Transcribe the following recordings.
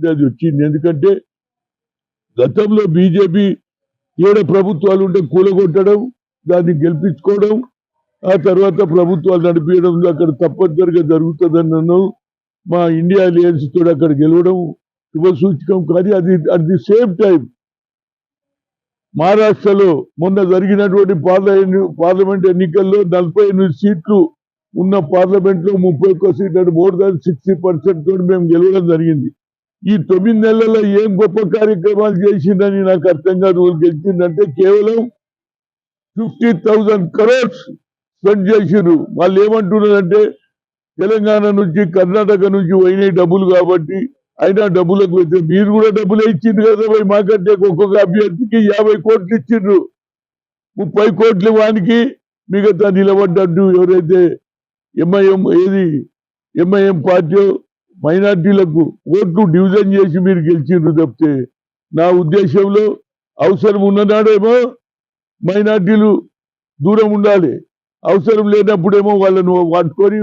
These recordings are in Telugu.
కాబట్టి అది వచ్చింది. ఎందుకంటే గతంలో బీజేపీ ఏడ ప్రభుత్వాలు ఉంటే కూలగొట్టడం, దాన్ని గెలిపించుకోవడం, ఆ తర్వాత ప్రభుత్వాలు నడిపించడం అక్కడ తప్పనిసరిగా జరుగుతుందన్నాను. మా ఇండియా అలయన్స్ తోడు అక్కడ గెలవడం శుభసూచకం. కానీ అది అట్ ది సేమ్ టైం మహారాష్ట్రలో మొన్న జరిగినటువంటి పార్లమెంట్ ఎన్నికల్లో 48 సీట్లు ఉన్న పార్లమెంట్ లో 31 సీట్లు, మోర్ దాన్ 60% తోటి మేము గెలవడం జరిగింది. ఈ 9 నెలల్లో ఏం గొప్ప కార్యక్రమాలు చేసిందని నాకు అర్థం కాదు. గెలిచిందంటే కేవలం 50,000 crores స్పెండ్ చేసిర్రు. వాళ్ళు ఏమంటున్నారంటే తెలంగాణ నుంచి కర్ణాటక నుంచి పోయినాయి డబ్బులు కాబట్టి అయినా డబ్బులకు అయితే మీరు కూడా డబ్బులే ఇచ్చిండ్రు కదా పోయి. మాకంటే ఒక్కొక్క అభ్యర్థికి 50 కోట్లు ఇచ్చిండ్రు. 30 కోట్లు వానికి మిగతా నిలబడ్డట్టు ఎవరైతే ఎంఐఎం పార్టీ మైనార్టీలకు ఓట్లు డివిజన్ చేసి మీరు గెలిచిండ్రు తప్పితే నా ఉద్దేశంలో అవసరం ఉన్ననాడేమో మైనార్టీలు దూరం ఉండాలి, అవసరం లేనప్పుడేమో వాళ్ళను పట్టుకొని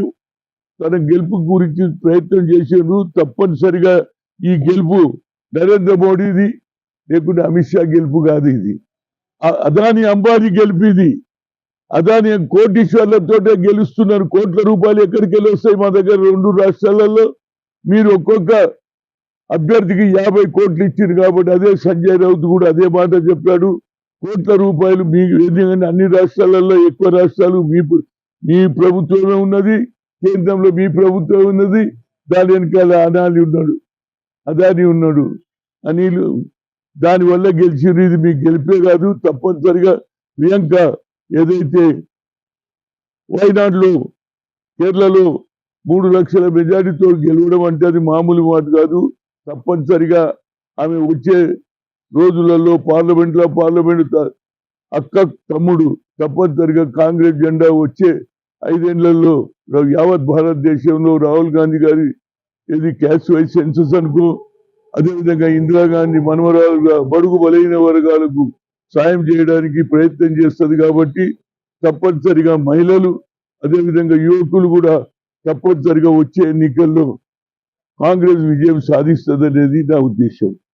తన గెలుపు గురించి ప్రయత్నం చేసారు. తప్పనిసరిగా ఈ గెలుపు నరేంద్ర మోడీది, లేకుంటే అమిత్ షా గెలుపు కాదు. ఇది అదాని అంబానీ గెలుపు. ఇది అదాని కోటీశ్వర్లతోటే గెలుస్తున్నారు. కోట్ల రూపాయలు ఎక్కడికి వెళ్ళి వస్తాయి మా దగ్గర 2 రాష్ట్రాలలో. మీరు ఒక్కొక్క అభ్యర్థికి 50 కోట్లు ఇచ్చారు కాబట్టి అదే సంజయ్ రౌత్ కూడా అదే మాట చెప్పాడు. కోట్ల రూపాయలు మీకు ఎందుకంటే అన్ని రాష్ట్రాలలో ఎక్కువ రాష్ట్రాలు మీ ప్రభుత్వమే ఉన్నది, కేంద్రంలో మీ ప్రభుత్వం ఉన్నది, దాని వెనకాల అదాని ఉన్నాడు. అనిల్ దానివల్ల గెలిచిరు. ఇది మీకు గెలిపే కాదు. తప్పనిసరిగా ప్రియాంక ఏదైతే వయనాడులో కేరళలో 3 లక్షల మెజారిటీతో గెలవడం అంటే అది మామూలు మాట కాదు. తప్పనిసరిగా ఆమె వచ్చే రోజులలో పార్లమెంట్ అక్క తమ్ముడు తప్పనిసరిగా కాంగ్రెస్ జెండా వచ్చే 5 ఏళ్లలో యావత్ భారతదేశంలో రాహుల్ గాంధీ గారి ఇది క్యాస్ట్ వైజ్ సెన్సస్ అనుకో, అదేవిధంగా ఇందిరాగాంధీ మనవరాలుగా బడుగు బలైన వర్గాలకు సాయం చేయడానికి ప్రయత్నం చేస్తుంది. కాబట్టి తప్పనిసరిగా మహిళలు అదేవిధంగా యువకులు కూడా తప్పనిసరిగా వచ్చే ఎన్నికల్లో కాంగ్రెస్ విజయం సాధిస్తుంది అనేది నా ఉద్దేశం.